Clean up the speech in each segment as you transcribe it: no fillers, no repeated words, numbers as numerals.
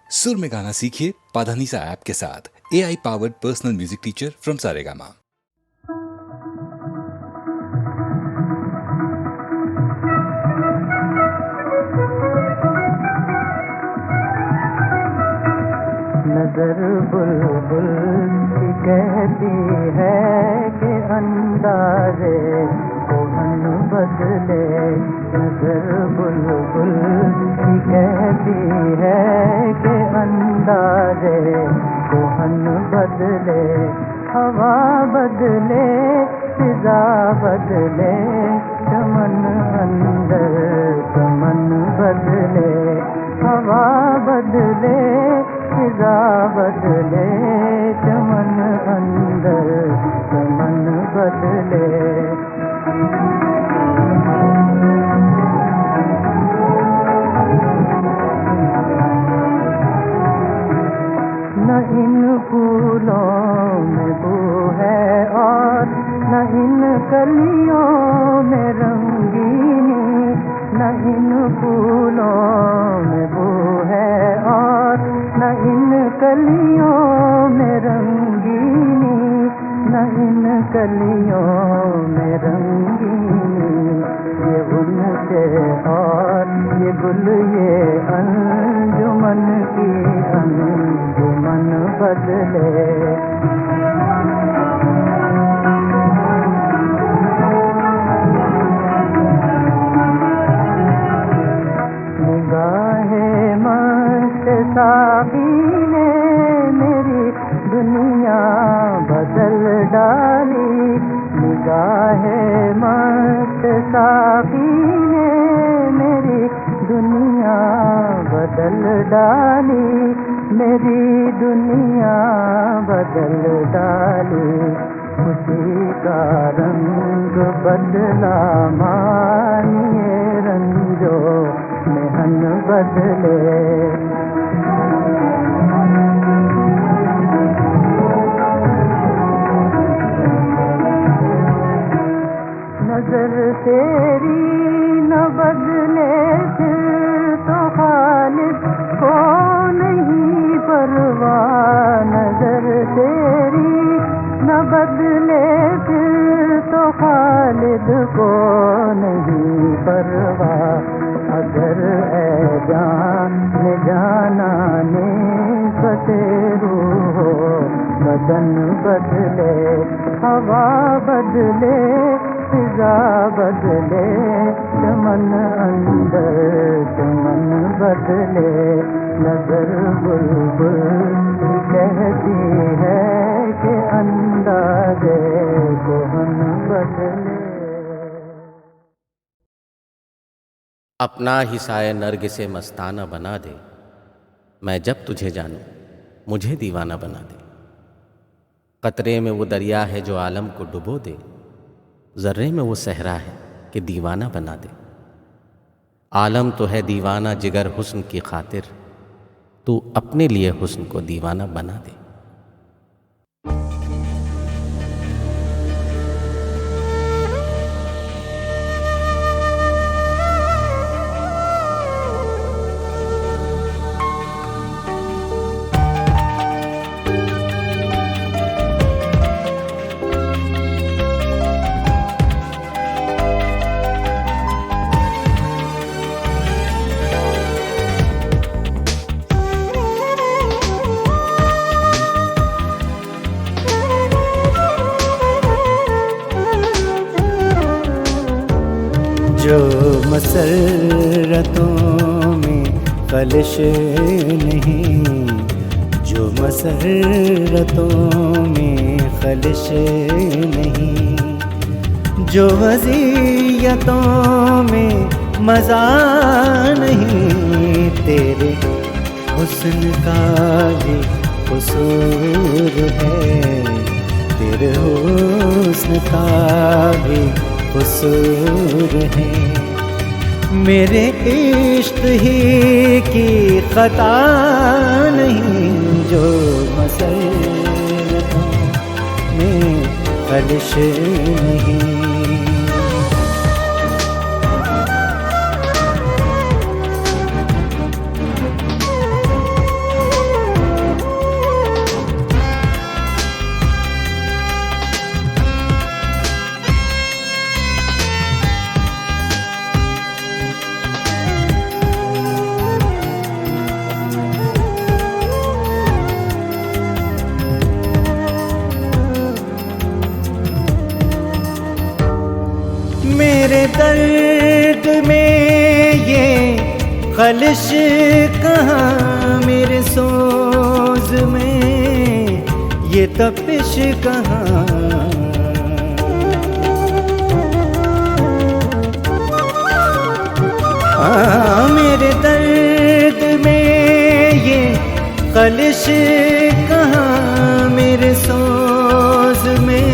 सुर में गाना सीखिए पाधानीसा ऐप के साथ। AI powered personal music teacher from Saregama. नजर बुलबुल की कहती है कि अंदाज़े कोहन बदले। नजर बुलबुल की कहती है कि अंदाज़े कोहन बदले। हवा बदले, फिजा बदले, चमन अंदर चमन बदले। हवा बदले, फिजा बदले, चमन अंदर चमन बदले। न इन फूलों में बू है और न इन कलियों में रंगीनी। न इन फूलों में बू है और न इन कलियों में रंगीनी। न इन कलियों में रंगीनी। ये उनसे और ये गुल ये अंजुमन की अंजुमन बदले। निगाहे मस्त साकी ने मेरी दुनिया बदल डाली। निगाहे मस्त साकी ने मेरी दुनिया बदल डाली। मेरी दुनिया बदल डाली। खुशी का रंग बदला, मानिए रंजो मेहन बदले। नजर तेरी न बदले फिर तो खालिद को नहीं परवाह। नजर तेरी न बदले फिर तो खालिद को नहीं परवाह। अगर ऐ जान जाना ने बतेरू हो बदन बदले। हवा बदले, फिजा बदले, चमन अंदर चमन बदले। नजर बुलबुल कहती है कि अंदाज़े कोहन बदले। अपना ही साए नर्ग से मस्ताना बना दे। मैं जब तुझे जानूं मुझे दीवाना बना दे। कतरे में वो दरिया है जो आलम को डुबो दे। ज़र्रे में वो सहरा है कि दीवाना बना दे। आलम तो है दीवाना जिगर हुस्न की खातिर। तू अपने लिए हुस्न को दीवाना बना दे। जो मसरतों में कलिश नहीं। जो मसरतों में खलिश नहीं। जो वज़ियतों में मज़ा नहीं। तेरे हुस्न का भी कसूर है। तेरे हुस्न का भी कसूर है। मेरे इश्क ही की खता नहीं। जो मसरतों में खलिश नहीं। दर्द में ये खलिश कहाँ, मेरे सोज में ये तपिश कहाँ। मेरे दर्द में ये खलिश कहाँ, मेरे सोज में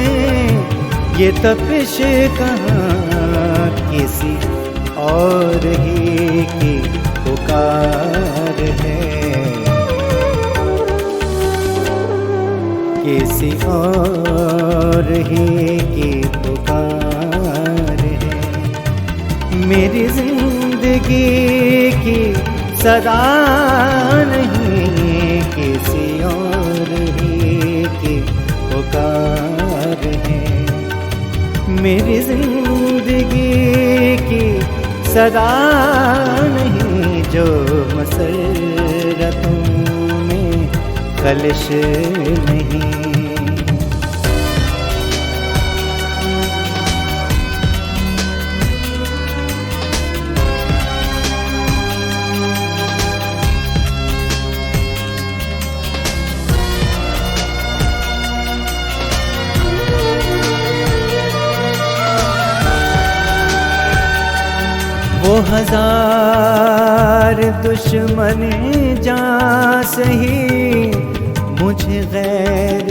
ये तपिश कहाँ। किसी और ही की पुकार है, किसी और ही की पुकार है। मेरी जिंदगी की सदा नहीं, किसी और ही की पुकार है। मेरी जिंदगी की सदा नहीं, जो मसरतों में कलिश नहीं। वो हजार दुश्मन जा सही, मुझे गैर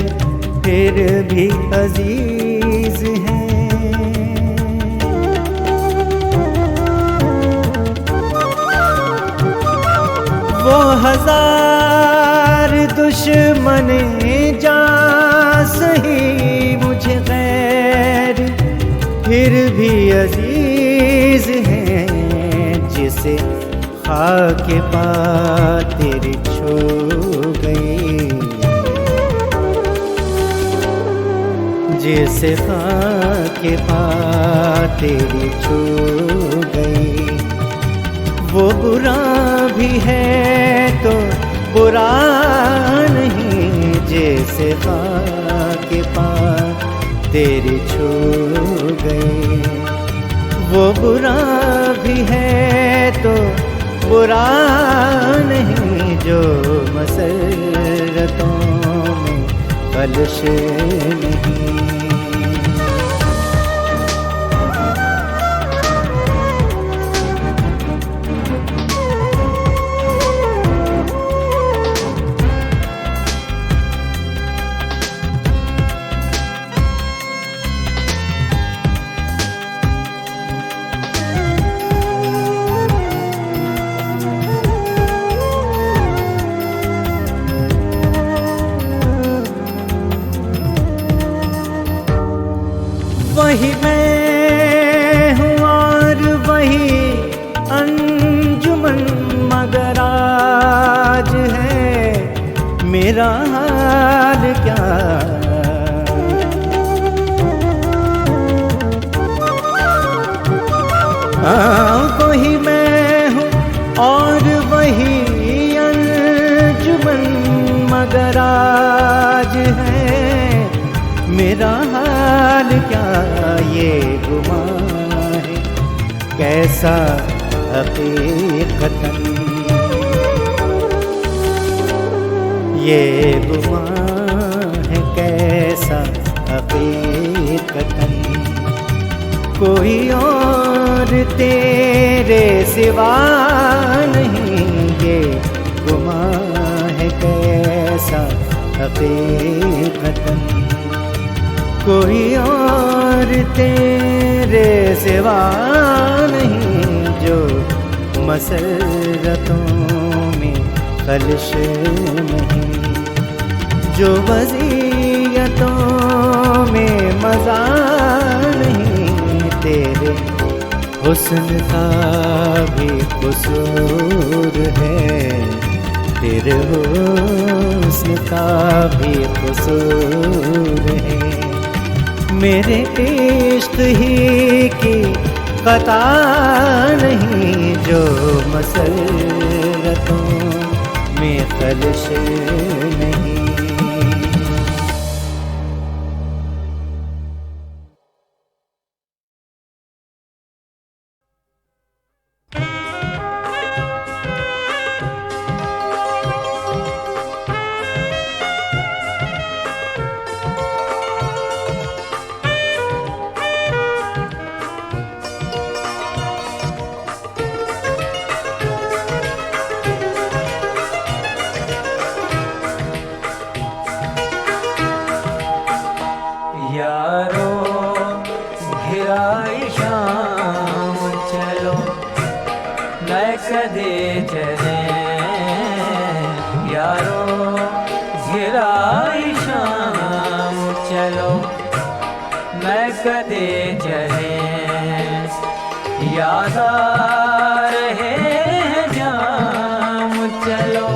फिर भी अजीज है। वो हजार दुश्मन जा सही, मुझे गैर फिर भी अजीज है। जिसे खाके पा तेरी छू गई, जिसे खाके पा तेरी छू गई। वो बुरा भी है तो बुरा नहीं, जैसे खाके पा तेरी छू गई। वो बुरा भी है तो बुरा नहीं, जो मसरतों में कलिश नहीं। वही मैं हूँ और वही अंजुमन, मगर आज है मेरा हाल क्या। वही मैं हूँ और वही अंजुमन, मगर आज है मेरा हाल क्या। ये गुमान है कैसा हकीकतन, ये गुमान है कैसा हकीकतन। कोई और तेरे सिवा नहीं, ये गुमान है कैसा हकीकतन। कोई और तेरे सिवा नहीं, जो मसरतों में कलिश नहीं, जो वज़ियतों में मज़ा नहीं। तेरे हुस्न का भी कसूर है, तेरे हुस्न का भी कसूर है। मेरे इश्क ही की कता नहीं, जो मसरतों में कलिश नहीं। यारो घिराई शाम चलो मैं कदे चले याद आ रहे हैं जाम चलो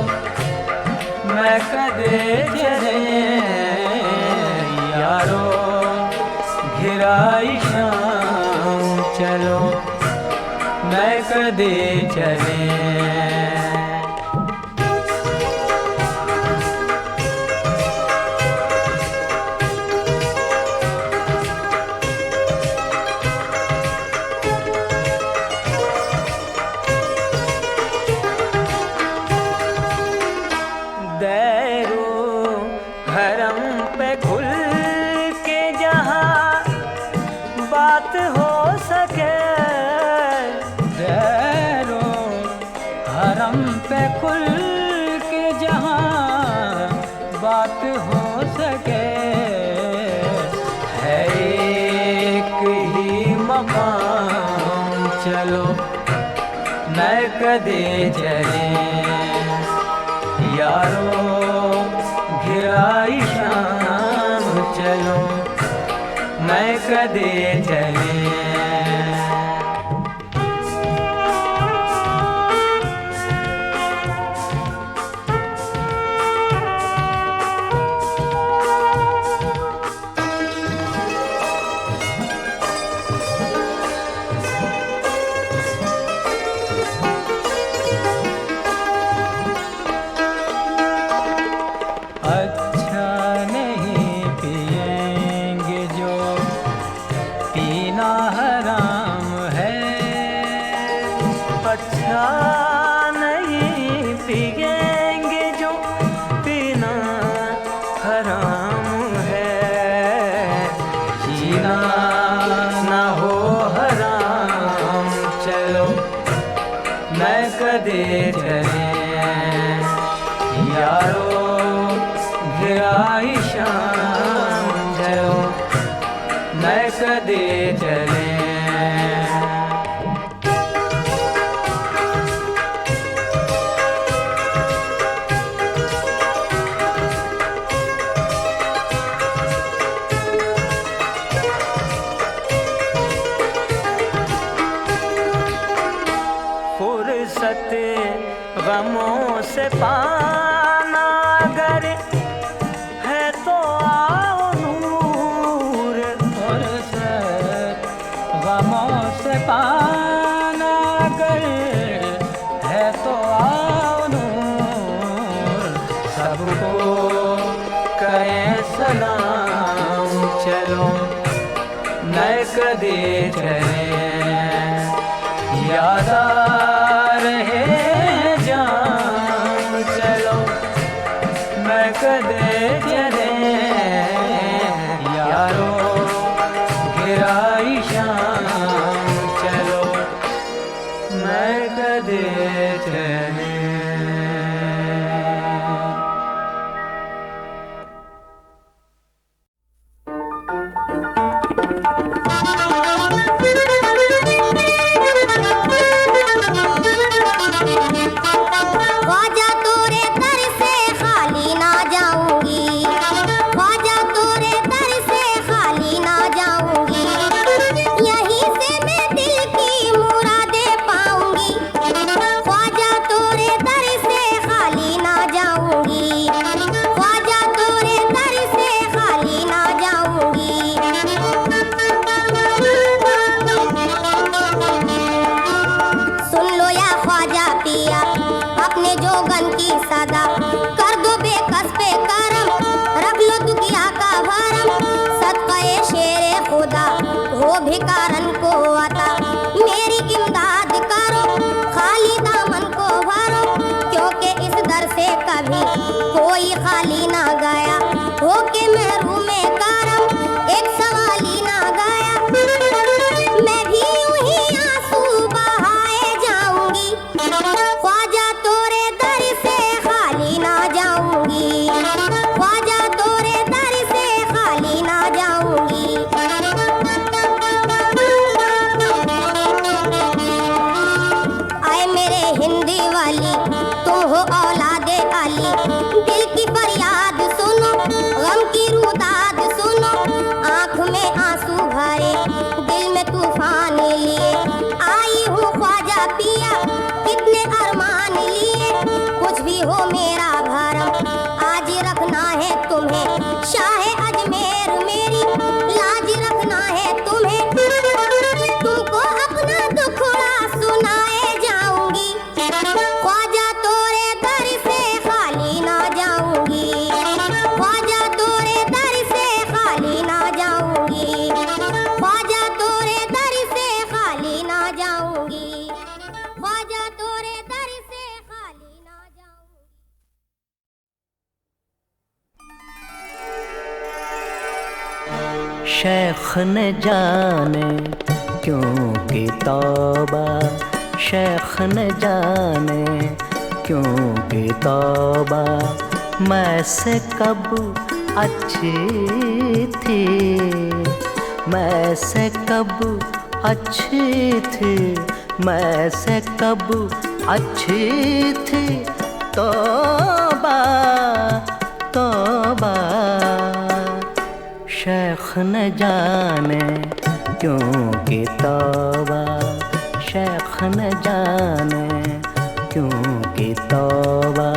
मैं कदे चले यारो घिराई शाम चलो मैं कदे चले पे खुल के जहाँ बात हो सके है एक ही मकाम चलो मैं कदे चले यारो घिराई शाम चलो मैं कदे चले गमों से पाना अगर है तो आओ नूर गमों से पाना अगर है तो आओ नूर सबको करें सलाम चलो मैं कदे चले याद कदे चले यारो घिराई शाम चलो मैं कदे चले भिकारन को आता मेरी इमदाद करो खाली दामन को भरो क्योंकि इस दर से कभी कोई खाली ना गया होके महरूम करम एक सवाली ना गया मैं भी यूं ही आंसू बहाए जाऊंगी ख्वाजा तोरे दर से खाली ना जाऊंगी ख्वाजा तोरे दर से खाली ना जाऊंगी हिंदी वाली तुम हो औलादे अली दिल की फरियाद सुनो, गम की रुदाद सुनो, आँख में आंसू भरे, दिल में तूफान लिए आई हूँ ख्वाजा पिया, कितने अरमान लिए, कुछ भी हो मेरा भरम, आज रखना है तुम्हें शाहे अजमेर मेरी, लाज रखना है तुम्हें, तुमको अपना दुखड़ा सुनाए जाऊंगी, ख्वाजा तोरे दर से खाली ना जाऊंगी, ख्वाजा तोरे दर से खाली ना जाऊंगी, ख्वाजा तोरे दर से खाली ना जाऊंगी, ख्वाजा तोरे दर से खाली ना जाऊंगी। शेख न जाने क्यों की तौबा, शेख न जाने क्यों की तौबा, मैं से कब अच्छी थी, मैं से कब अच्छी थी, मैं से कब अच्छी थी, तौबा तौबा। शेख न जाने क्यों की तौबा, शेख न जाने क्यों की तौबा।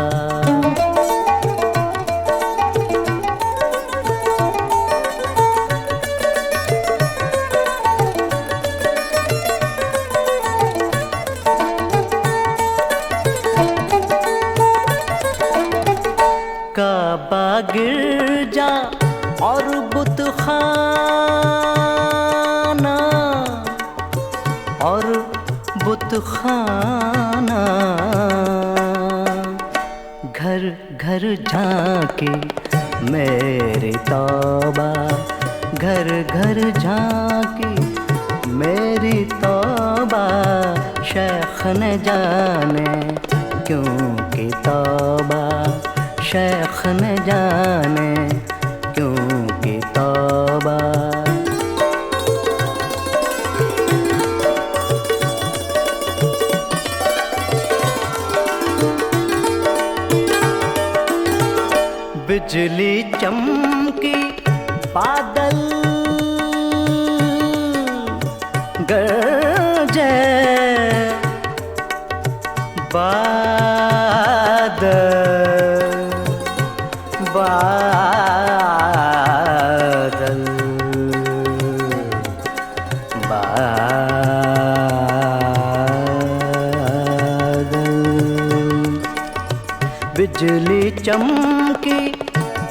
काबा गिरजा और बुत खाना, और बुत खाना, घर घर झांकी मेरी तौबा, घर घर झांकी मेरी तौबा। शेख न जाने क्यों की तौबा, शेख न जाने क्यों की तौबा। बिजली चमकी बादल गरजे, बादल बिजली चमकी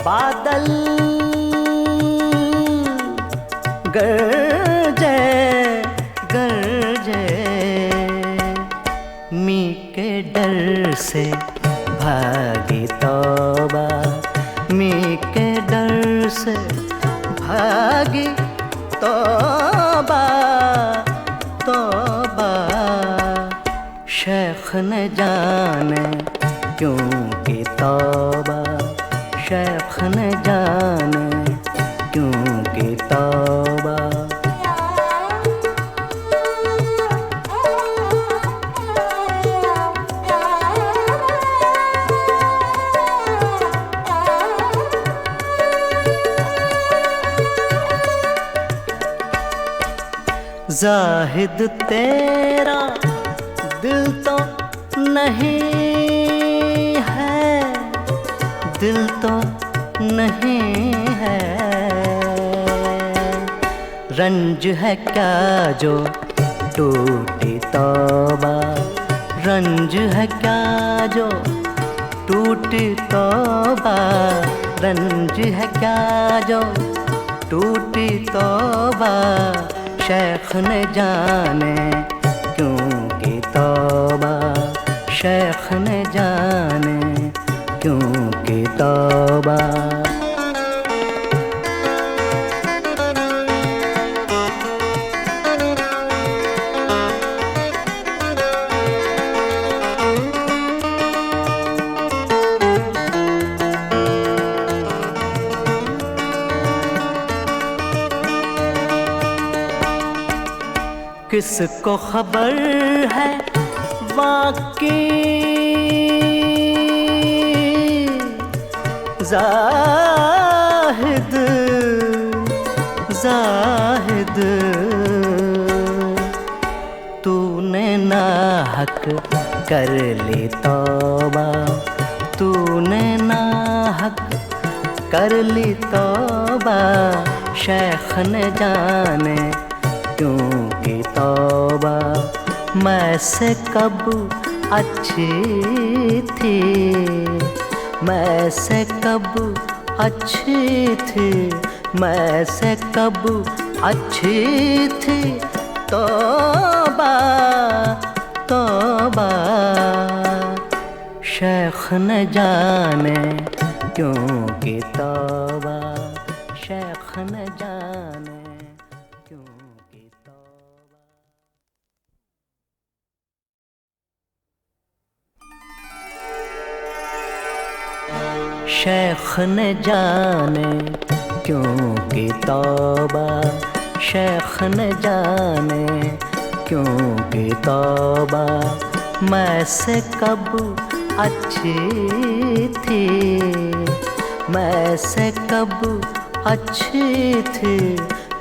बादल गरजे गरजे, मी के डर से भागी तौबा, मी के डर से भागी तौबा तौबा। शेख न जाने क्यों की तौबा, शेख न जाने क्यों की तौबा। जाहिद तेरा दिल तो नहीं है, दिल तो नहीं है, रंज है क्या जो टूटी तौबा, रंज है क्या जो टूटी तौबा, रंज है क्या जो टूटी तौबा। शेख न जाने क्यों की तौबा, शेख न जाने क्यों की तौबा। किसको खबर है वाकई जाहिद जाहिद तूने नाहक कर ली तौबा, तूने नाहक कर ली तौबा, शेख न जाने क्यों की तौबा। मैं से कब अच्छी थी, मैं से कब अच्छी थी, मैं से कब अच्छी थी। तौबा तौबा शेख न जाने क्यों की तौबा, शेख न जाने क्यों की तौबा। शेख न जाने क्यों की तौबा, शेख न जाने क्यों की तौबा। मैं से कब अच्छी थी, मैं से कब अच्छी थी,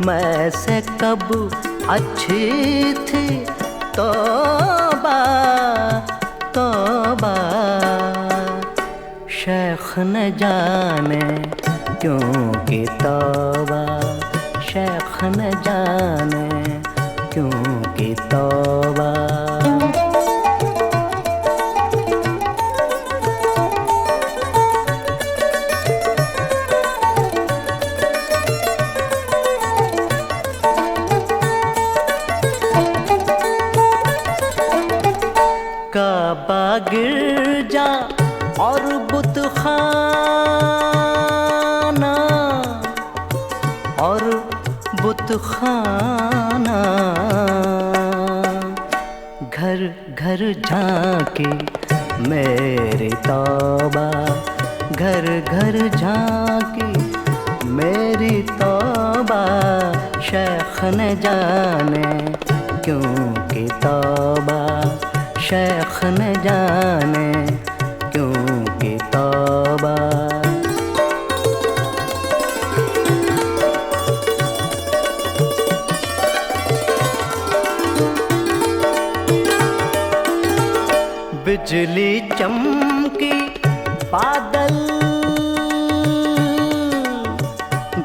मैं से कब अच्छी थी। तौबा तौबा शेख न जाने क्यों की तौबा, शेख न जाने क्यों की तौबा। काबा गिरजा और बुतखाना, और बुतखाना, घर घर झांकी मेरी तौबा, घर घर झांकी मेरी तौबा। शेख न जाने क्यों की तौबा, शेख न जाने क्यों की तौबा। बिजली चमकी बादल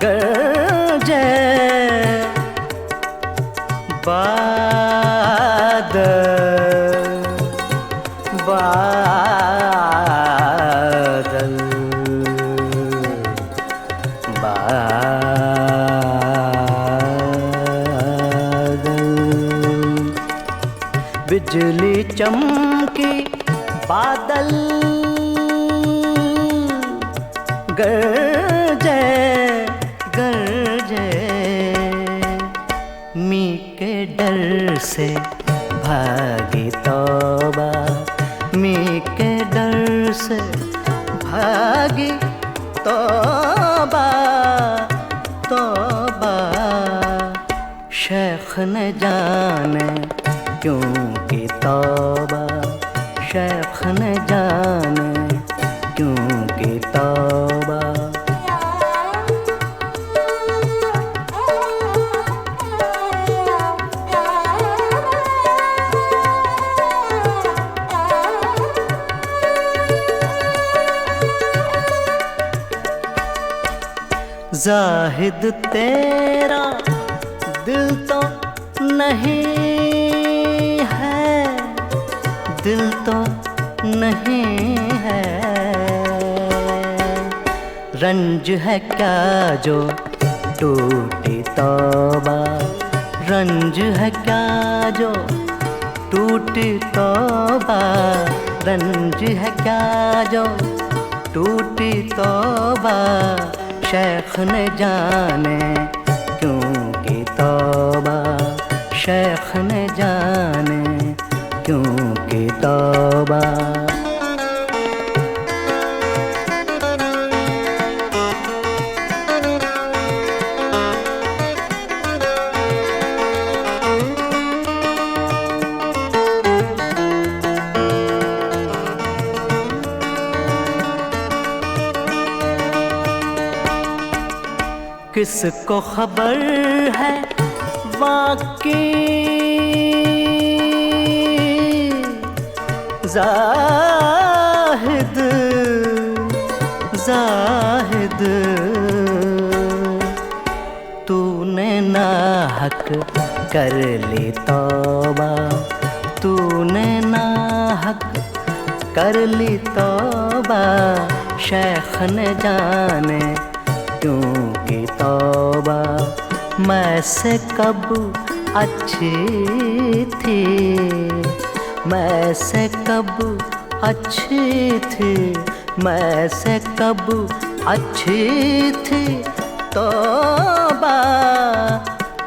गरजे, बादल बादल बादल। बिजली चमकी बादल गरजे गरजे, मी के डर से भागी तौबा, मी के डर से भागी तौबा तौबा। शेख न जाने क्यों की तौबा, शेख न जाने क्यों की तौबा। जाहिद तेरा दिल तो नहीं है, दिल तो नहीं है। रंज है क्या जो टूटी तौबा, रंज है क्या जो टूटी तौबा। रंज है क्या जो टूटी तौबा। शेख न जाने क्यों की तौबा, शेख न जाने क्यों की तौबा। किसको खबर है वाकई ज़ाहिद ज़ाहिद तूने नाहक कर ली तौबा, तूने नाहक कर ली तौबा, शेख ने जाने क्यों की तौबा। मैं से कब अच्छी थी, मैं से कब अच्छी थी, मैं से कब अच्छी थी, तौबा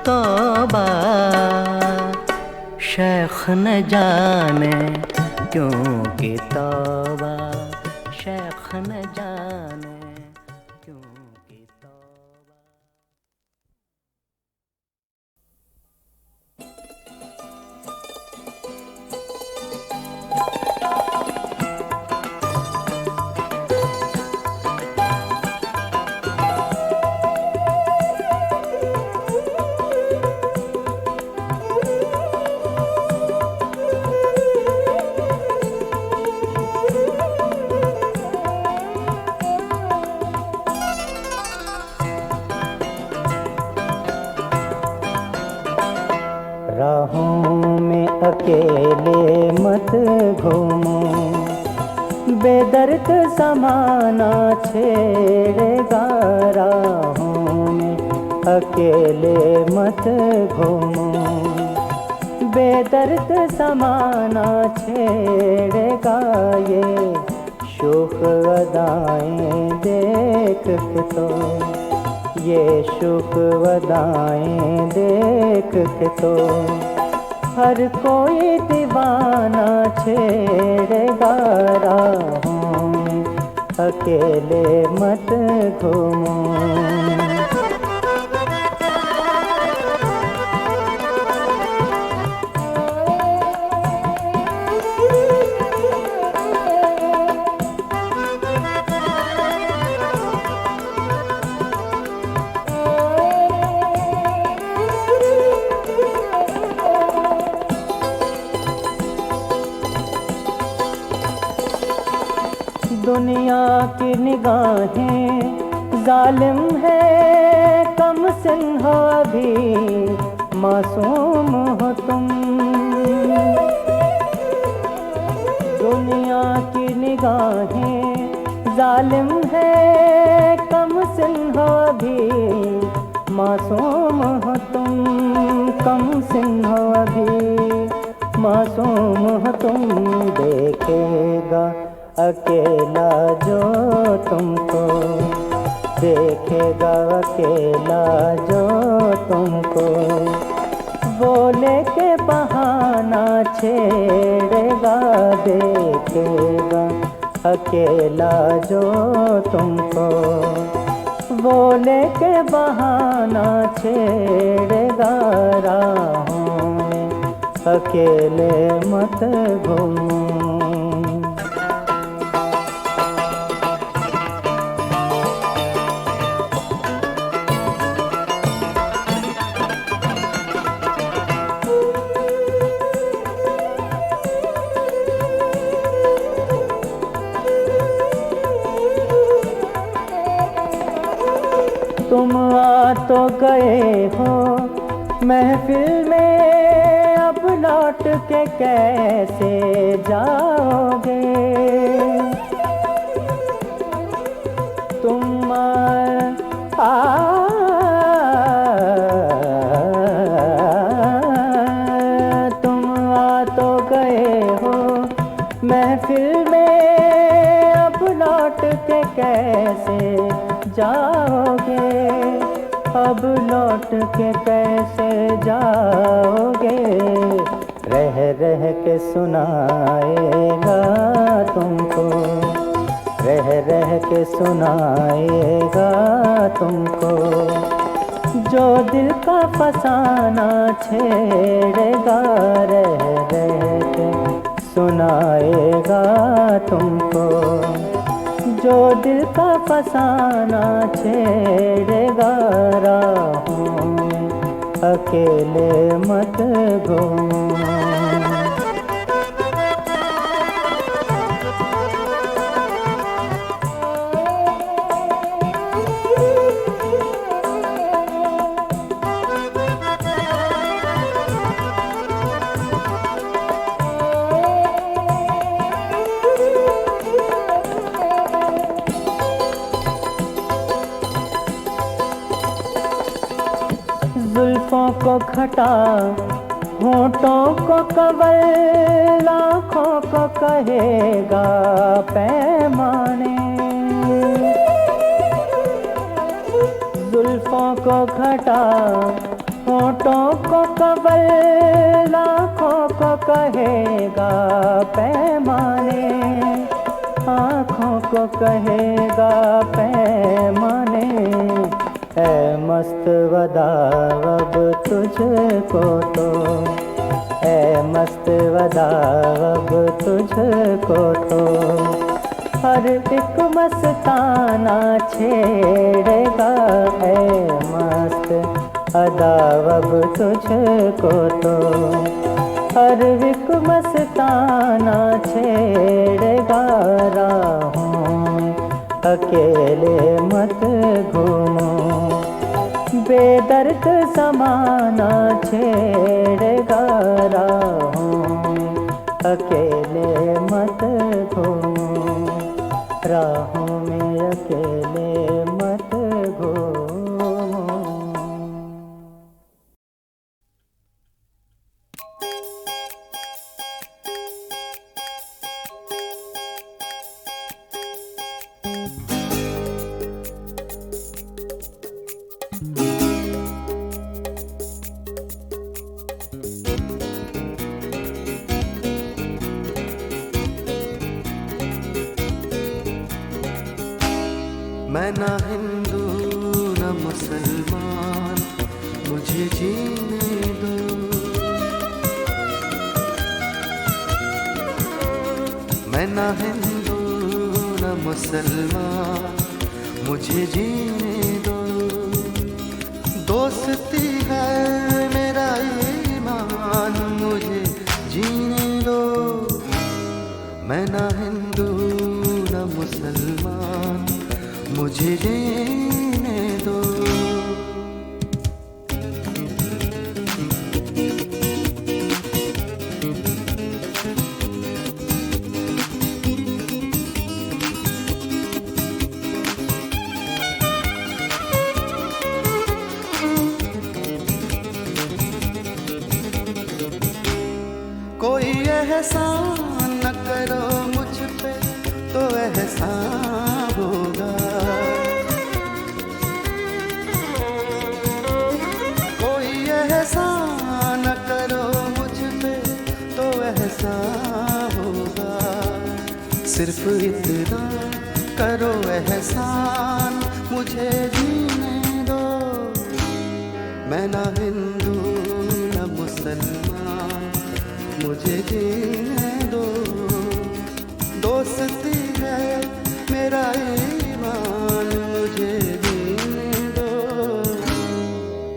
तौबा। शेख न जाने क्यों की तौबा, शेख न जाने क्यों की तौबा। राहों में अकेले मत घूमो, बेदर्द ज़माना छेड़ेगा। राहों में अकेले मत घूमो, बेदर्द ज़माना छेड़ेगा। ये शोख अदाएं देख के तो, ये शुक वदाएं देख के तो, हर कोई दीवाना छेड़ेगा। राहों में अकेले मत घूमो। दुनिया की निगाहें जालिम है, कम सिन हो अभी मासूम हो तुम। दुनिया की निगाहें जालिम है, कम सिन हो अभी मासूम हो तुम। कम सिन हो अभी मासूम हो तुम। देखेगा अकेला जो तुमको, देखेगा अकेला जो तुमको, वो लेके बहाना छेड़ेगा। देखेगा अकेला जो तुमको, वो लेके बहाना छेड़ेगा। राहों में अकेले मत घूमो। तुम आ तो गए हो महफिल में, अब लौट के कैसे जाओगे। तुम आ तो गए हो महफिल में, अब लौट के कैसे जाओगे। अब लौट के कैसे जाओगे। रह रह के सुनाएगा तुमको, रह रह के सुनाएगा तुमको, जो दिल का फसाना छेड़ेगा। रह रह के सुनाएगा तुमको, जो दिल का फसाना छेड़ेगा राहों में, अकेले मत घूमो। जुल्फों को खटा, होठों को कवल, लाखों को कहेगा पैमाने। जुल्फों को खटा, होठों को कवल, लाखों को कहेगा पैमाने। आँखों को कहेगा पैमाने। ऐ मस्त वदा अब तुझको तो, ऐ मस्त वदा अब तुझको तो, हर एक मस्ताना छेड़ेगा। ऐ मस्त अदा अब तुझको तो, हर एक मस्ताना छेड़ेगा राहों में, अकेले मत घूमो। बेदर्द ज़माना छेड़ेगा राहों में, अकेले मत घूमो। राहों में अकेले मत घूमो। मैं ना हिंदू न मुसलमान, मुझे जीने दो। मैं ना हिंदू न मुसलमान, मुझे जीने दो। दोस्ती है मेरा ईमान, मुझे जीने दो। मैं ना हिंदू न मुसलमान, मुझे जीने दो। कोई एहसान न करो मुझ पे तो एहसान होगा। कोई एहसान न करो मुझ पे तो एहसान होगा। सिर्फ इतना करो एहसान, मुझे जीने दो। मैं ना हिंदू न मुसलमान, मुझे जीने दो। दोस्ती है मेरा ईमान, मुझे जीने दो।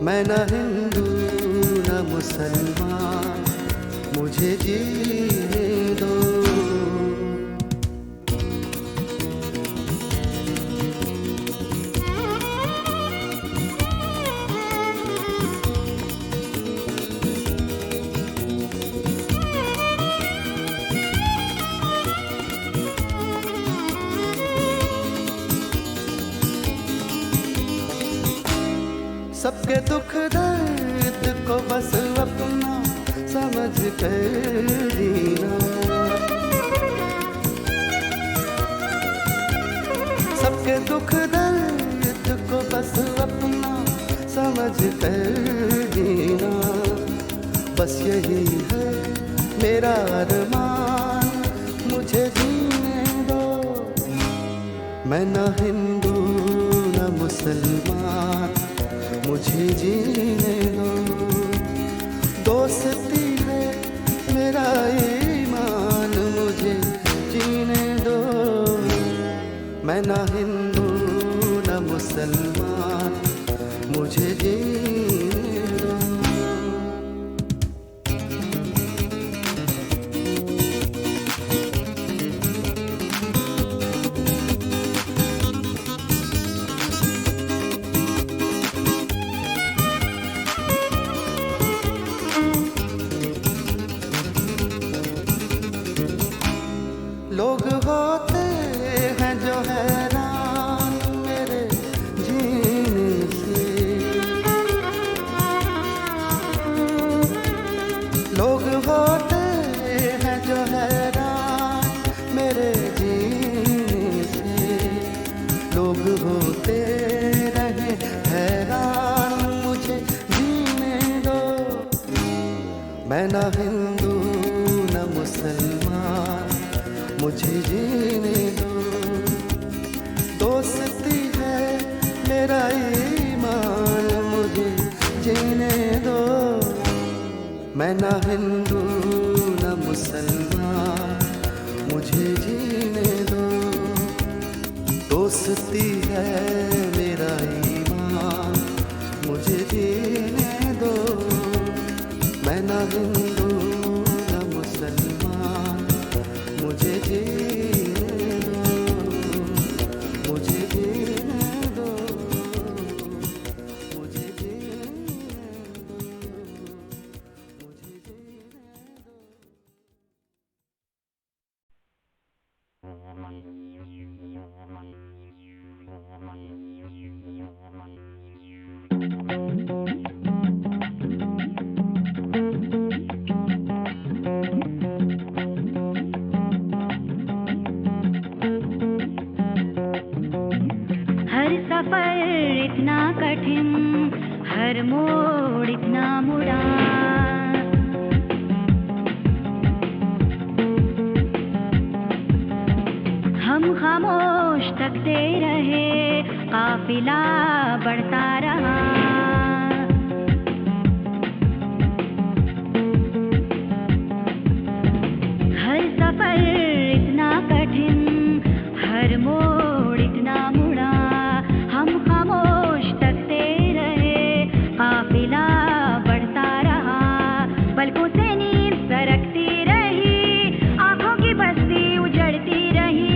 मैं न हिंदू न मुसलमान, मुझे जीने दो। सबके दुख दर्द को बस अपना समझ कर जीना। सबके दुख दर्द को बस अपना समझ कर जीना। बस यही है मेरा अरमान, मुझे जीने दो। मैं ना हिंदू न मुसलमान, मुझे जीने दो। दोस्ती है मेरा ईमान, मुझे जीने दो। मैं मैं ना हिंदू न मुसलमान, मुझे जीने दो। लोग होते हैं जो हैरान मेरे जीने से, लोग होते हैं जो हैरान मेरे जीने से, लोग होते रहे हैरान मुझे जीने दो। मैं ना हिंदू न मुसलमान, मुझे जीने दो। दोस्ती है मेरा ईमान, मुझे जीने दो। मैं ना हिंदू न मुसलमान, मुझे जीने दो। दोस्ती है मेरा ईमान, मुझे जीने दो। मैं ना हिंदू न मुसलमान, मुझे जीने दो, मुझे जीने दो, मुझे जीने दो, मुझे जीने दो। हर सफर इतना कठिन, हर मोड़ इतना मुड़ा, हम खामोश तकते रहे, काफिला बढ़ता रहा। हर सफर इतना कठिन, हर मोड़ इतना मुड़ा, हम खामोश तकते रहे, काफिला बढ़ता रहा। पलकों से नींद सरकती रही, आंखों की बस्ती उजड़ती रही,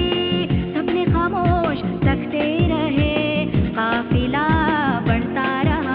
सपने खामोश तकते रहे, काफिला बढ़ता रहा।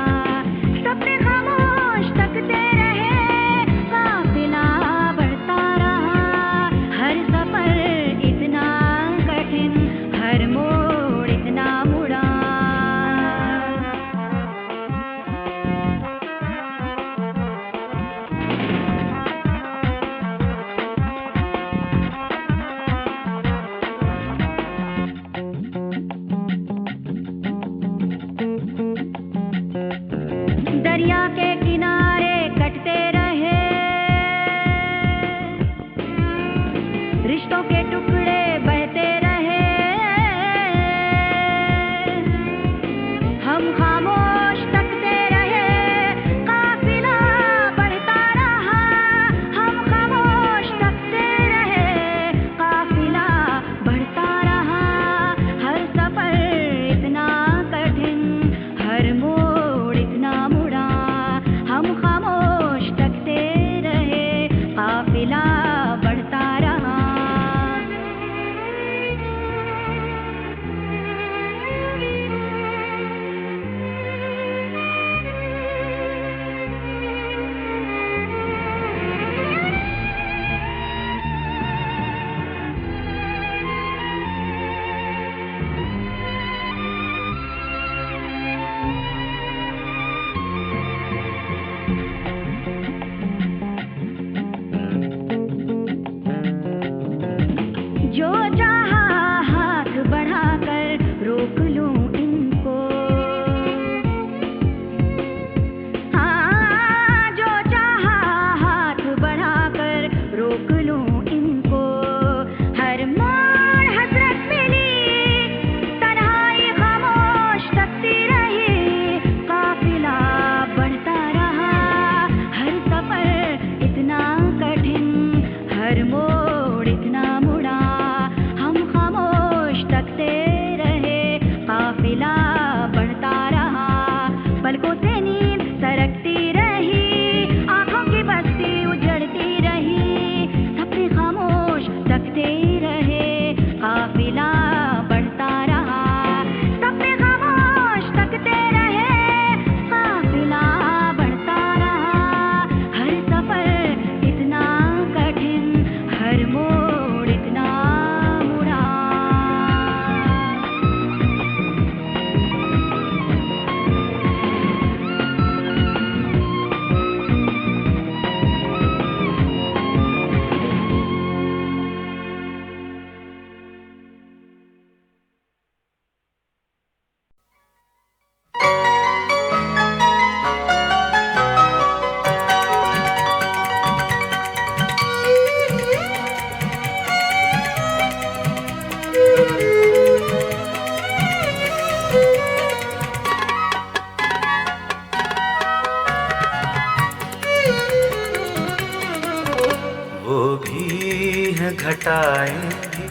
घटाएं भी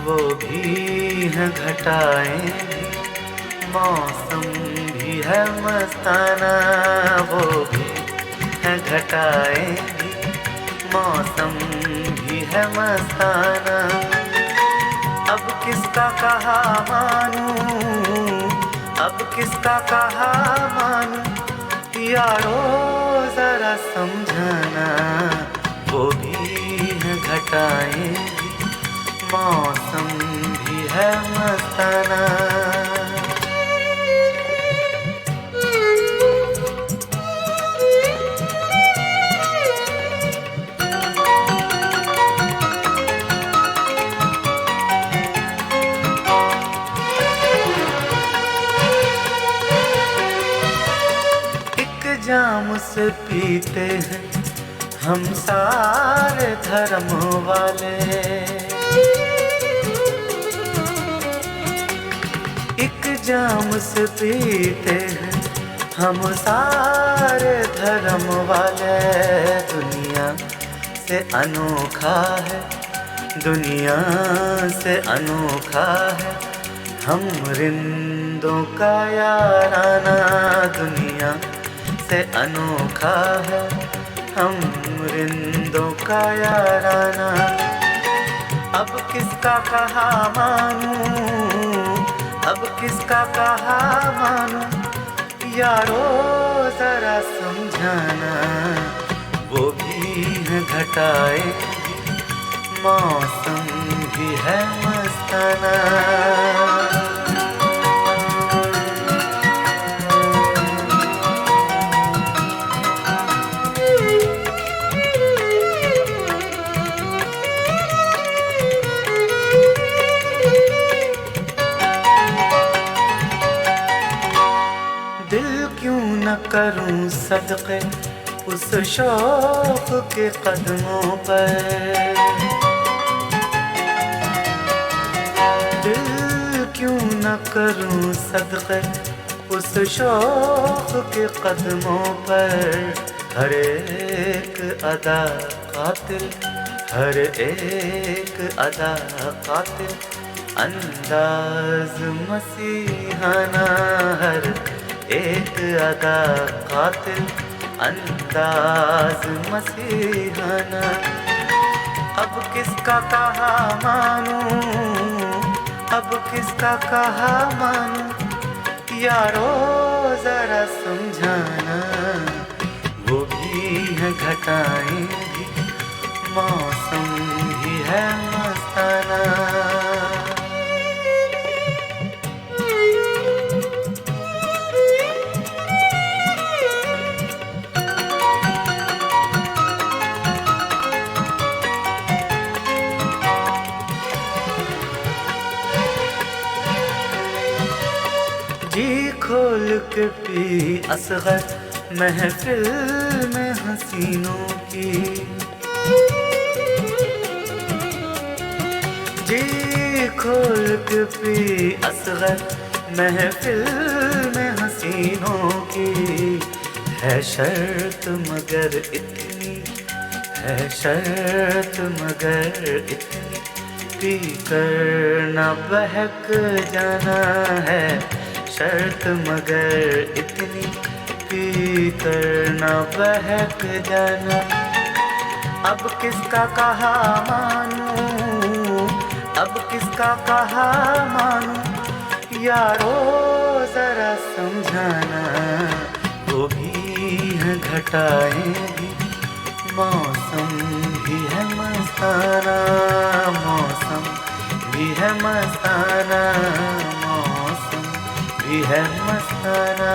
वो भी हैं घटाएं भी, मौसम भी है मस्ताना वो भी हैं घटाएं भी, मौसम भी है मस्ताना। अब किसका कहा मानूं, अब किसका कहा मानूं, यारो जरा समझाना वो भी है घटाएं भी, मौसम भी है मस्ताना। जाम से पीते हैं हम सारे धर्म वाले, एक जाम से पीते हैं हम सारे धर्म वाले। दुनिया से अनोखा है, दुनिया से अनोखा है हम रिंदों का याराना। दुनिया से अनोखा है हम रिंदों का याराना। अब किसका कहा मानूं, अब किसका कहा मानूं, यारो जरा समझाना वो भी है घटाए भी, मौसम भी है मस्ताना। करूं सदक़े उस शौक़ के कदमों पर, दिल क्यों न करूं सदक़े उस शौक़ के कदमों पर। हर एक अदा कातिल, हर एक अदा कातिल, अंदाज़ मसीहाना। हर एक अदा कातिल, अंदाज मसीहाना। अब किसका कहा मानूं, अब किसका कहा मानूं, यारो जरा समझाना वो भी है घटाएं भी, मौसम भी है मस्ताना। जी खोल के पी असग़र महफिल में हसीनों की, जी खोल के पी असग़र महफिल में हसीनों की। है शर्त मगर इतनी, है शर्त मगर इतनी, पी कर न बहक जाना। है शर्त मगर इतनी, पी कर न बहक जाना। अब किसका कहा मानूं, अब किसका कहा मानूं, यारो जरा समझाना वो भी है घटाएं भी, मौसम भी है मस्ताना। मौसम भी है मस्ताना, मौसम भी है मस्ताना।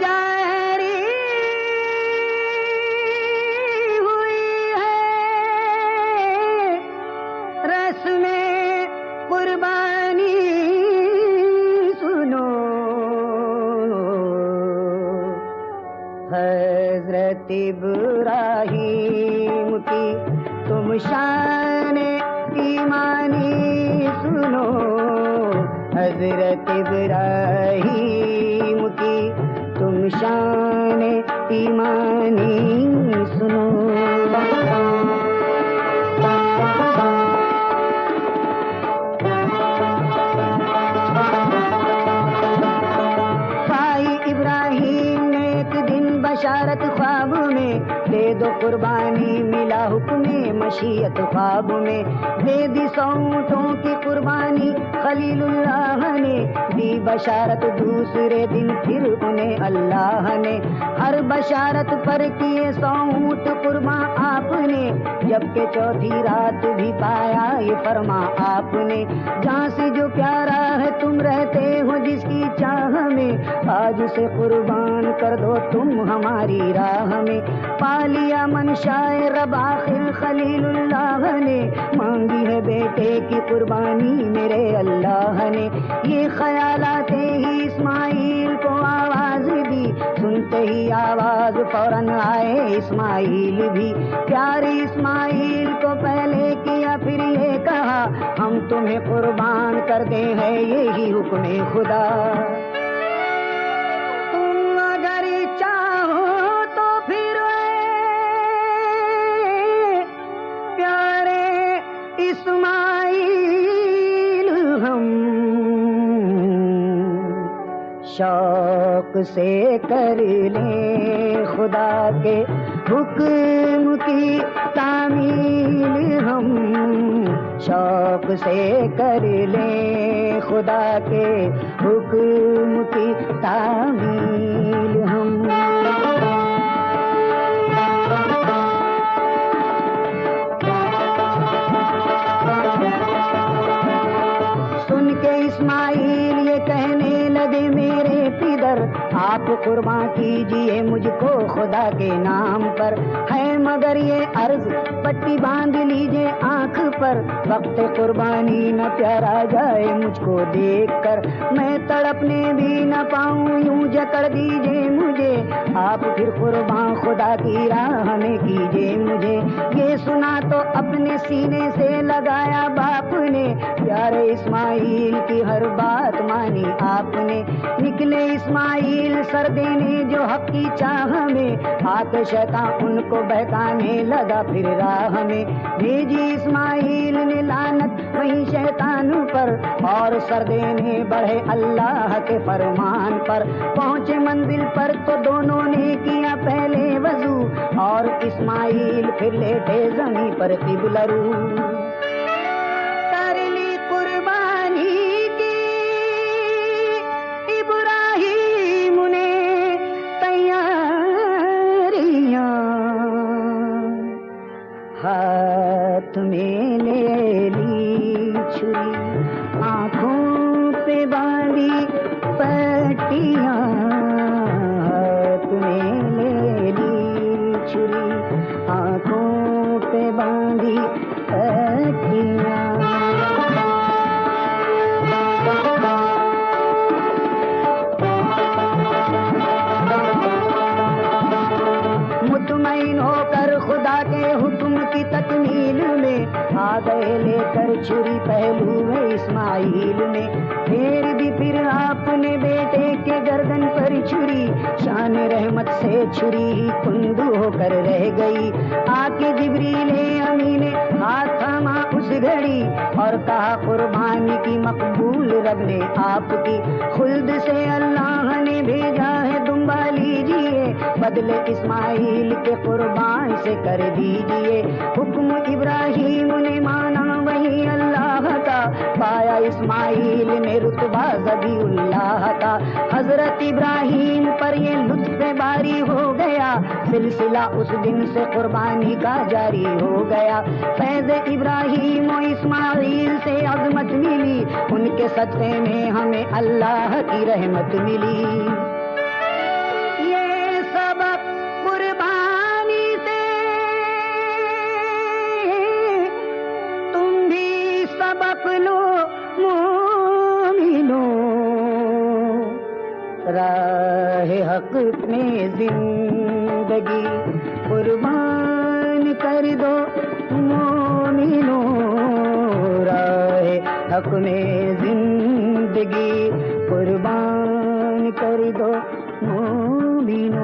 जारी हुई हजरत इब्राहीम की तुम शान ईमानी सुनो, हजरत इब्राहीम की तुम शान ईमानी सुनो। भाई इब्राहीम ने एक दिन बशारत ख्वाब में, दे दो कुर्बानी मिला हुक्म मशीयत ख्वाब में, दे दी 100 ऊँटों की कुर्बानी खलीलुल्लाह ने, दी बशारत दूसरे दिन फिर उन्हें अल्लाह ने, हर बशारत पर किए 100 ऊँट कुर्बान आपने, जबकि चौथी रात भी पाया ये फरमा आपने, जहाँ से जो प्यारा है तुम रहते हो जिसकी चाह में, आज से कुर्बान कर दो तुम हमारी राह में, पालिया मनशाए रब आखिर खलीलुल्लाह ने, मांगी है बेटे की कुर्बानी मेरे अल्लाह ने, ये ख्याल आते ही इस्माइल को आवाज दी, सुनते ही आवाज फौरन आए इस्माइल भी, प्यारे इस्माइल को पहले किया फिर ये कहा, हम तुम्हें कुर्बान कर दे है यही हुक्म खुदा, तुम अगर चाहो तो फिर प्यारे इस्माइल हम शौक से कर लें खुदा के हुक्म की तामील, हम शौक से कर लें खुदा के हुक्म की तामील हम। सुन के इस्माइल ये कहने लगे मेरे पिदर, आप कुर्बान कीजिए मुझको खुदा के नाम पर, है मगर ये अर्ज पट्टी बांध लीजिए आंख पर, वक्त कुर्बानी न प्यारा जाए मुझको देखकर, मैं तड़पने भी न पाऊं यूं जकड़ दीजिए मुझे, आप फिर कुर्बान खुदा की राह में कीजिए मुझे, ये सुना तो अपने सीने से लगाया बाप ने, प्यारे इस्माइल की हर बात मानी आपने, निकले इस्माइल सर देने जो हक की चाह में, आके शैतान उनको बहकाने लगा फिर राह में, भेजी इस्माइल ने लानत वहीं शैतान पर, और सर देने बढ़े अल्लाह के फरमान पर, पहुंचे मंजिल पर तो दोनों ने किया पहले वजू, और इस्माइल फिर लेटे जमीन पर किबला रू, कर ली कुर्बानी की इब्राहीम ने तैयारियां, हाथ में ले ली छुरी, आंखों पे बांधी पट्टियां, हाथ में ले ली छुरी, आंखों पे बांधी पट्टियां। मुतमईन होकर खुदा के हुक्म की तकमील में, आ गए लेकर छुरी पहलू में इस्माइल में, फेर दी फिर आपने बेटे के गर्दन पर छुरी, शान रहमत से छुरी ही कुंद होकर रह गई, आके जिब्रील अमीन ने हाथ थामा उस घड़ी, और कहा कुर्बानी की मकबूल रब ने आपकी, खुल्द से अल्लाह ने भेजा है दुम्बा लीजिए, बदले इस्माइल के कुर्बान से कर दीजिए, हुक्म इब्राहीम ने माना वही अल्लाह का, पाया इस्माइल ने रुतबा ज़बीउल्लाह का, हजरत इब्राहीम पर ये लुत्फ़ बारी हो गया, सिलसिला उस दिन से कुर्बानी का जारी हो गया, फैज़ इब्राहीम और इस्माइल से अज़मत मिली, उनके सदक़े में हमें अल्लाह की रहमत मिली, ये सबक कुर्बानी से तुम भी सबक लो मोमिनो, राह हक में जिंदगी कुर्बान कर दो मोमिनो, राहे हक में जिंदगी कुर्बान कर दो मोमिनो।